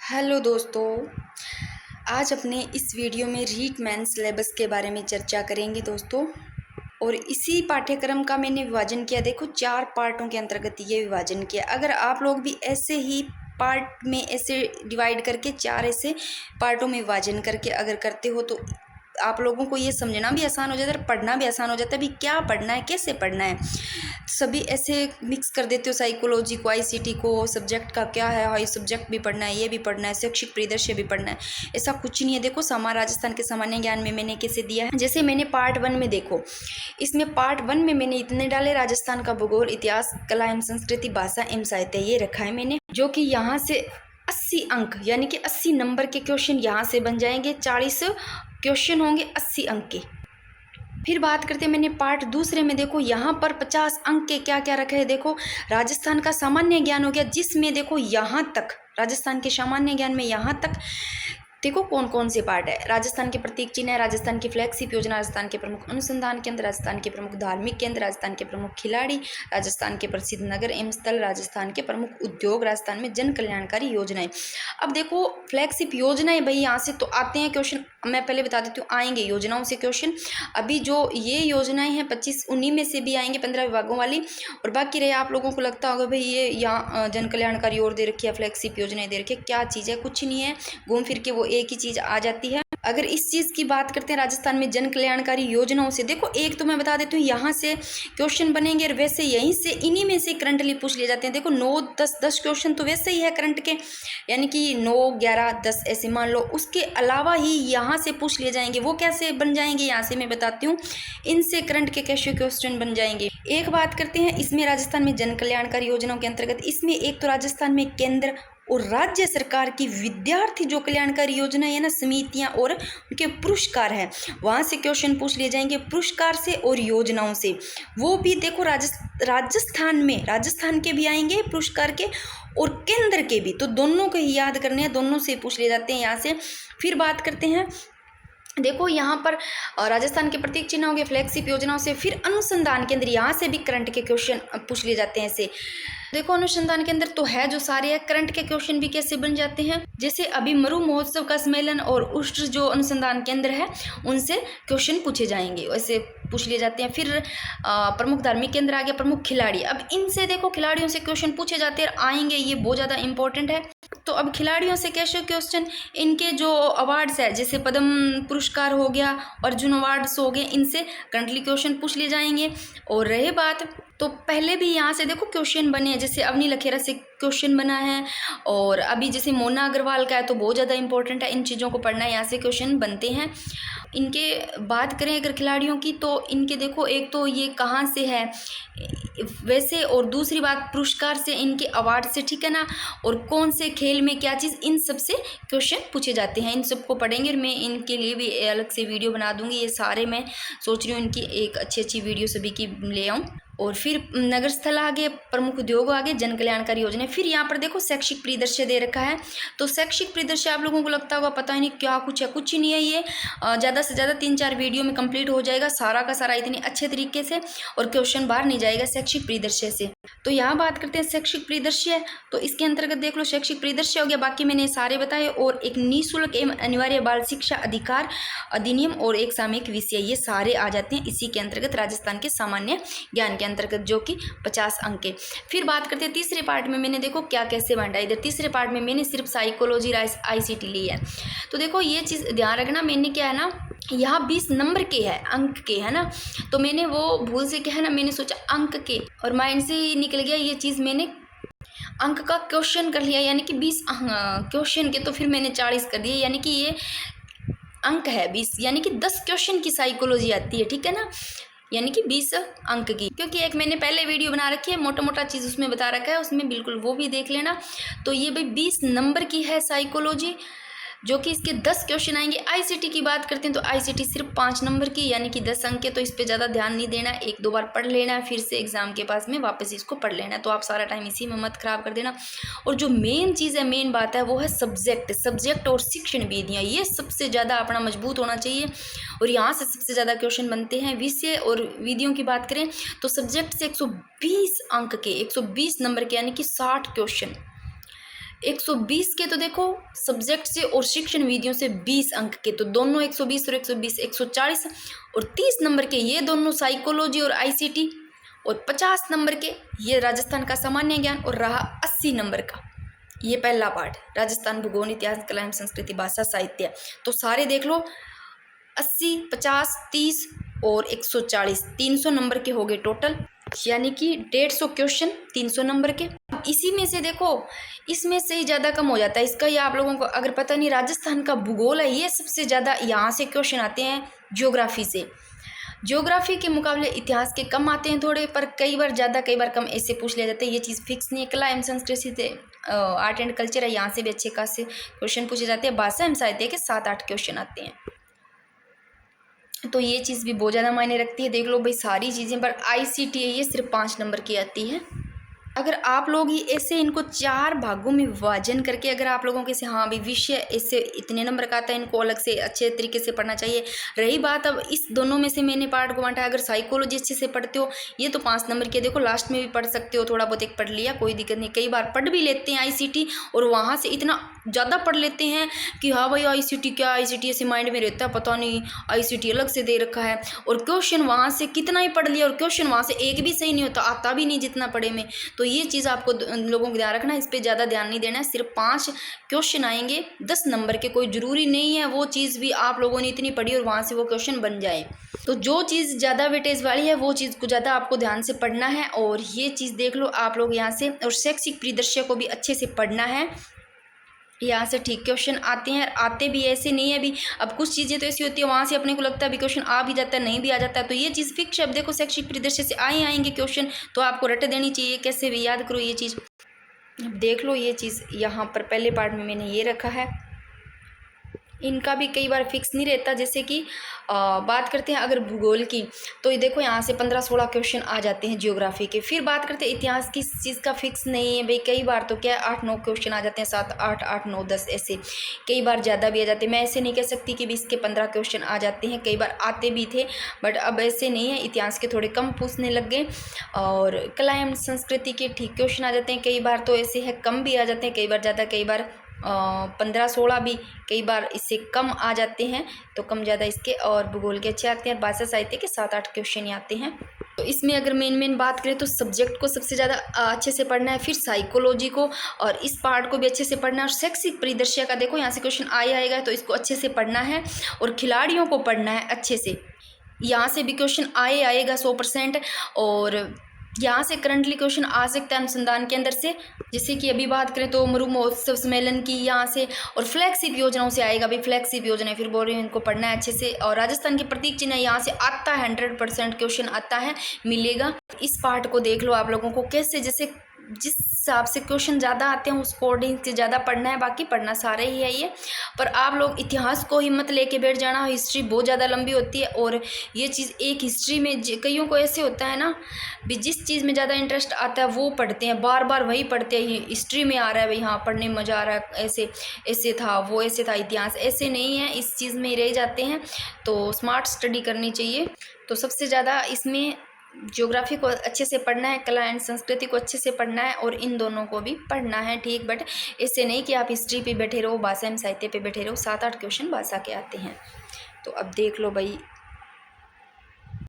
Hello दोस्तों, आज अपने इस वीडियो में रीट मैन सिलेबस के बारे में चर्चा करेंगे दोस्तों। और इसी पाठ्यक्रम का मैंने विभाजन किया, देखो 4 पार्टों के अंतर्गत ये विभाजन किया। अगर आप लोग भी ऐसे ही पार्ट में ऐसे डिवाइड करके 4 ऐसे पार्टों में विभाजन करके अगर करते हो तो आप लोगों को ये समझना भी आसान हो जाता है और पढ़ना भी आसान हो जाता है। भी क्या पढ़ना है, कैसे पढ़ना है, सभी ऐसे मिक्स कर देते हो। साइकोलॉजी को, आईसीटी को, सब्जेक्ट का क्या है, हाई सब्जेक्ट भी पढ़ना है, ये भी पढ़ना है, शैक्षिक परिदृश्य भी पढ़ना है, ऐसा कुछ नहीं है। देखो राजस्थान के सामान्य ज्ञान में मैंने कैसे दिया है। जैसे मैंने पार्ट 1 में देखो, इसमें पार्ट 1 में मैंने इतने डाले, राजस्थान का भूगोल, इतिहास, कला एवं संस्कृति, भाषा एवं साहित्य, ये रखा है मैंने। जो कि यहाँ से 80 अंक यानी कि 80 नंबर के क्वेश्चन यहाँ से बन जाएंगे। 40 क्वेश्चन होंगे 80 अंक के। फिर बात करते हैं मैंने पार्ट दूसरे में, देखो यहाँ पर 50 अंक के क्या क्या रखे हैं। देखो राजस्थान का सामान्य ज्ञान हो गया, जिसमें देखो यहाँ तक राजस्थान के सामान्य ज्ञान में यहाँ तक देखो कौन कौन से पार्ट है। राजस्थान के प्रतीक चिन्ह है, राजस्थान की फ्लैगशिप योजना, राजस्थान के प्रमुख अनुसंधान केंद्र, राजस्थान के प्रमुख धार्मिक केंद्र, राजस्थान के प्रमुख खिलाड़ी, राजस्थान के प्रसिद्ध नगर एवं स्थल, राजस्थान के प्रमुख उद्योग, राजस्थान में जन कल्याणकारी योजनाएं। अब देखो फ्लैगशिप योजनाएं, भाई यहाँ से तो आते हैं क्वेश्चन, मैं पहले बता देती हूँ, आएंगे योजनाओं से क्वेश्चन। अभी जो ये योजनाएं हैं 25 उन्हीं में से भी आएंगे, 15 विभागों वाली। और बाकी रहे, आप लोगों को लगता होगा भाई ये यहाँ जन कल्याणकारी और दे रखी है, फ्लैगशिप योजनाएं दे रखी है, क्या चीज़ है, कुछ नहीं है, घूम फिर के वो एक ही चीज़ आ जाती है। अगर इस चीज़ की बात करते हैं राजस्थान में जन कल्याणकारी योजनाओं से, देखो एक तो मैं बता देती हूँ, यहाँ से क्वेश्चन बनेंगे और वैसे यहीं से इन्हीं में से करंटली पूछ लिए जाते हैं। देखो 9, 10 क्वेश्चन तो वैसे ही है करंट के, यानी कि 9, 11, 10 ऐसे मान लो। उसके अलावा ही यहाँ से पूछ लिए जाएंगे। वो कैसे बन जाएंगे यहाँ से मैं बताती हूँ, इनसे करंट के कैसे क्वेश्चन बन जाएंगे। एक बात करते हैं इसमें, राजस्थान में जन कल्याणकारी योजनाओं के अंतर्गत इसमें एक तो राजस्थान में केंद्र और राज्य सरकार की विद्यार्थी जो कल्याणकारी योजना है ना, समितियां और उनके पुरस्कार हैं, वहां से क्वेश्चन पूछ लिए जाएंगे, पुरस्कार से और योजनाओं से। वो भी देखो राजस्थान में, राजस्थान के भी आएंगे पुरस्कार के और केंद्र के भी, तो दोनों को ही याद करने हैं, दोनों से पूछ लिए जाते हैं यहाँ से। फिर बात करते हैं, देखो यहाँ पर राजस्थान के प्रतीक चिन्ह हो गए, फ्लैगशिप योजनाओं से। फिर अनुसंधान केंद्र, यहाँ से भी करंट के क्वेश्चन पूछ लिए जाते हैं ऐसे। देखो अनुसंधान केंद्र तो है जो सारे हैं, करंट के क्वेश्चन भी कैसे बन जाते हैं, जैसे अभी मरु महोत्सव का सम्मेलन और उष्ट्र जो अनुसंधान केंद्र है उनसे क्वेश्चन पूछे जाएंगे, वैसे पूछ लिए जाते हैं। फिर प्रमुख धार्मिक केंद्र आ गया, प्रमुख खिलाड़ी, अब इनसे देखो खिलाड़ियों से क्वेश्चन पूछे जाते हैं, आएंगे, ये बहुत ज़्यादा इंपॉर्टेंट है। तो अब खिलाड़ियों से कैसे क्वेश्चन, इनके जो अवार्ड्स है, जैसे पद्म पुरस्कार हो गया, अर्जुन अवार्ड्स हो गए, इनसे करंटली क्वेश्चन पूछ लिए जाएंगे। और रहे बात, तो पहले भी यहाँ से देखो क्वेश्चन बने हैं, जैसे अवनी लखेरा से क्वेश्चन बना है, और अभी जैसे मोना अग्रवाल का है, तो बहुत ज़्यादा इंपॉर्टेंट है, इन चीज़ों को पढ़ना है, यहाँ से क्वेश्चन बनते हैं। इनके बात करें अगर खिलाड़ियों की, तो इनके देखो एक तो ये कहाँ से है वैसे, और दूसरी बात पुरस्कार से, इनके अवार्ड से, ठीक है ना, और कौन से खेल में क्या चीज़, इन सब से क्वेश्चन पूछे जाते हैं। इन सबको पढ़ेंगे, मैं इनके लिए भी अलग से वीडियो बना दूंगी। ये सारे मैं सोच रही हूँ इनकी एक अच्छी वीडियो सभी की ले आऊँ। और फिर नगर स्थल आगे, प्रमुख उद्योग आगे, जन कल्याणकारी योजना। फिर यहाँ पर देखो शैक्षिक परिदृश्य दे रखा है, तो शैक्षिक परिदृश्य आप लोगों को लगता होगा पता ही नहीं क्या कुछ है, कुछ ही नहीं है। ये ज़्यादा से ज़्यादा 3-4 वीडियो में कंप्लीट हो जाएगा सारा का सारा, इतने अच्छे तरीके से, और क्वेश्चन बाहर नहीं जाएगा शैक्षिक परिदृश्य से। तो यहाँ बात करते हैं शैक्षिक परिदृश्य, तो इसके अंतर्गत देख लो शैक्षिक परिदृश्य हो गया, बाकी मैंने सारे बताए। और एक निःशुल्क एवं अनिवार्य बाल शिक्षा अधिकार अधिनियम और एक सामयिक विषय, ये सारे आ जाते हैं इसी के अंतर्गत, राजस्थान के सामान्य ज्ञान के अंतर्गत, जो कि 50 अंक के। फिर बात करते हैं तीसरे पार्ट में, मैंने देखो क्या कैसे बांटा। इधर तीसरे पार्ट में मैंने सिर्फ साइकोलॉजी आईसीटी ली है। तो देखो ये चीज़ ध्यान रखना, मैंने क्या है ना, यहाँ 20 नंबर के है, अंक के है ना, तो मैंने वो भूल से क्या है ना, मैंने सोचा अंक के, और माइंड से ही निकल गया ये चीज़, मैंने अंक का क्वेश्चन कर लिया, यानी कि 20 क्वेश्चन के, तो फिर मैंने 40 कर दिए, यानी कि ये अंक है 20, यानी कि 10 क्वेश्चन की साइकोलॉजी आती है, ठीक है ना, यानी कि 20 अंक की। क्योंकि एक मैंने पहले वीडियो बना रखी है, मोटा चीज़ उसमें बता रखा है, उसमें बिल्कुल वो भी देख लेना। तो ये भाई 20 नंबर की है साइकोलॉजी, जो कि इसके 10 क्वेश्चन आएंगे। आईसीटी की बात करते हैं तो आईसीटी सिर्फ 5 नंबर की, यानी कि 10 अंक के, तो इस पे ज़्यादा ध्यान नहीं देना, 1-2 बार पढ़ लेना है, फिर से एग्जाम के पास में वापस इसको पढ़ लेना है, तो आप सारा टाइम इसी में मत खराब कर देना। और जो मेन चीज़ है, मेन बात है, वो है सब्जेक्ट और शिक्षण विधियाँ, ये सबसे ज़्यादा अपना मजबूत होना चाहिए, और यहाँ से सबसे ज़्यादा क्वेश्चन बनते हैं। विषय और विधियों की बात करें तो सब्जेक्ट से 120 अंक के, 120 नंबर के, यानी कि 60 क्वेश्चन, 120 के तो देखो सब्जेक्ट से और शिक्षण विधियों से 20 अंक के, तो दोनों 120 और 120 140, और 30 नंबर के ये दोनों साइकोलॉजी और आईसीटी, और 50 नंबर के ये राजस्थान का सामान्य ज्ञान, और रहा 80 नंबर का ये पहला पार्ट राजस्थान भूगोल, इतिहास, कला एवं संस्कृति, भाषा, साहित्य। तो सारे देख लो 80, 50, 30 और 140, 300 नंबर के हो गए टोटल, यानी कि 150 क्वेश्चन 300 नंबर के। इसी में से देखो इसमें से ही ज़्यादा कम हो जाता है इसका, ये आप लोगों को अगर पता नहीं, राजस्थान का भूगोल है ये सबसे ज़्यादा यहाँ से क्वेश्चन आते हैं ज्योग्राफी से। ज्योग्राफी के मुकाबले इतिहास के कम आते हैं थोड़े, पर कई बार ज़्यादा कई बार कम ऐसे पूछ लिया जाता है, ये चीज़ फिक्स नहीं है। कला एवं संस्कृति से आर्ट एंड कल्चर है, यहाँ से भी अच्छे खासे क्वेश्चन पूछे जाते हैं। भाषा एवं साहित्य के 7-8 क्वेश्चन आते हैं, तो ये चीज़ भी बहुत ज़्यादा मायने रखती है। देख लो भाई सारी चीज़ें, पर आईसीटी है ये सिर्फ 5 नंबर की आती है। अगर आप लोग ही ऐसे इनको 4 भागों में विभाजन करके, अगर आप लोगों के से हाँ भाई विषय ऐसे इतने नंबर का आता है, इनको अलग से अच्छे तरीके से पढ़ना चाहिए। रही बात अब इस दोनों में से मैंने पार्ट को बांटा है, अगर साइकोलॉजी अच्छे से पढ़ते हो ये तो 5 नंबर की, देखो लास्ट में भी पढ़ सकते हो, थोड़ा बहुत एक पढ़ लिया कोई दिक्कत नहीं। कई बार पढ़ भी लेते हैं आईसीटी और वहाँ से इतना ज़्यादा पढ़ लेते हैं कि हाँ भाई आईसीटी क्या, आईसीटी ऐसे माइंड में रहता है, पता नहीं आईसीटी अलग से दे रखा है, और क्वेश्चन वहाँ से कितना ही पढ़ लिया और क्वेश्चन वहाँ से एक भी सही नहीं होता, आता भी नहीं जितना पढ़े में। तो ये चीज़ आपको लोगों को ध्यान रखना है, इस पर ज़्यादा ध्यान नहीं देना है। सिर्फ 5 क्वेश्चन आएंगे 10 नंबर के, कोई ज़रूरी नहीं है वो चीज़ भी आप लोगों ने इतनी पढ़ी और वहाँ से वो क्वेश्चन बन जाए। तो जो चीज़ ज़्यादा वेटेज वाली है वो चीज़ को ज़्यादा आपको ध्यान से पढ़ना है, और ये चीज़ देख लो आप लोग यहाँ से। और शैक्षिक परिदृश्य को भी अच्छे से पढ़ना है, यहाँ से ठीक क्वेश्चन आते हैं, आते भी ऐसे नहीं है अभी। अब कुछ चीज़ें तो ऐसी होती है वहाँ से अपने को लगता है अभी क्वेश्चन आ भी जाता है, नहीं भी आ जाता है, तो ये चीज़ फिक्स। अब देखो शैक्षिक परिदृश्य से आएंगे क्वेश्चन, तो आपको रट देनी चाहिए, कैसे भी याद करो ये चीज़। अब देख लो ये चीज़ यहाँ पर पहले पार्ट में मैंने ये रखा है, इनका भी कई बार फिक्स नहीं रहता। जैसे कि बात करते हैं अगर भूगोल की, तो ये देखो यहाँ से 15-16 क्वेश्चन आ जाते हैं ज्योग्राफी के। फिर बात करते हैं इतिहास की, चीज़ का फिक्स नहीं है भाई, कई बार तो क्या 8-9 क्वेश्चन आ जाते हैं, 7, 8, 8, 9, 10 ऐसे, कई बार ज़्यादा भी आ जाते हैं। मैं ऐसे नहीं कह सकती कि 20 के 15 क्वेश्चन आ जाते हैं, कई बार आते भी थे, बट अब ऐसे नहीं है, इतिहास के थोड़े कम पूछने लग गए। और कला एवं संस्कृति के ठीक क्वेश्चन आ जाते हैं, कई बार तो ऐसे है कम भी आ जाते हैं, कई बार ज़्यादा, कई बार 15-16 भी कई बार इससे कम आ जाते हैं, तो कम ज़्यादा इसके। और भूगोल के अच्छे आते हैं, और भाषा साहित्य के 7-8 क्वेश्चन ही आते हैं। तो इसमें अगर मेन बात करें तो सब्जेक्ट को सबसे ज़्यादा अच्छे से पढ़ना है, फिर साइकोलॉजी को और इस पार्ट को भी अच्छे से पढ़ना है, और शैक्षिक परिदृश्य का देखो यहाँ से क्वेश्चन आएगा, तो इसको अच्छे से पढ़ना है, और खिलाड़ियों को पढ़ना है अच्छे से, यहाँ से भी क्वेश्चन आएगा 100%। और यहाँ से करंटली क्वेश्चन आ सकता है अनुसंधान के अंदर से, जैसे कि अभी बात करें तो मरु महोत्सव सम्मेलन की यहाँ से, और फ्लैगशिप योजनाओं से आएगा भी, फ्लैगशिप योजना फिर बोल रही हूँ इनको पढ़ना है अच्छे से। और राजस्थान के प्रतीक चिन्ह यहाँ से आता है, 100% क्वेश्चन आता है, मिलेगा। इस पार्ट को देख लो आप लोगों को कैसे, जैसे जिस हिसाब से क्वेश्चन ज़्यादा आते हैं उस अकॉर्डिंग से ज़्यादा पढ़ना है, बाकी पढ़ना सारे ही है ये। पर आप लोग इतिहास को हिम्मत लेके बैठ जाना, हिस्ट्री बहुत ज़्यादा लंबी होती है, और ये चीज़ एक हिस्ट्री में कईयों को ऐसे होता है ना भी, जिस चीज़ में ज़्यादा इंटरेस्ट आता है वो पढ़ते हैं, बार बार वही पढ़ते हैं। हिस्ट्री में आ रहा है भाई हाँ पढ़ने में मज़ा आ रहा है, ऐसे ऐसे था वो ऐसे था, इतिहास ऐसे नहीं है, इस चीज़ में रह जाते हैं। तो स्मार्ट स्टडी करनी चाहिए। तो सबसे ज़्यादा इसमें ज्योग्राफी को अच्छे से पढ़ना है, कला एंड संस्कृति को अच्छे से पढ़ना है, और इन दोनों को भी पढ़ना है ठीक। बट इससे नहीं कि आप हिस्ट्री पे बैठे रहो, भाषा एवं साहित्य पे बैठे रहो, 7-8 क्वेश्चन भाषा के आते हैं। तो अब देख लो भाई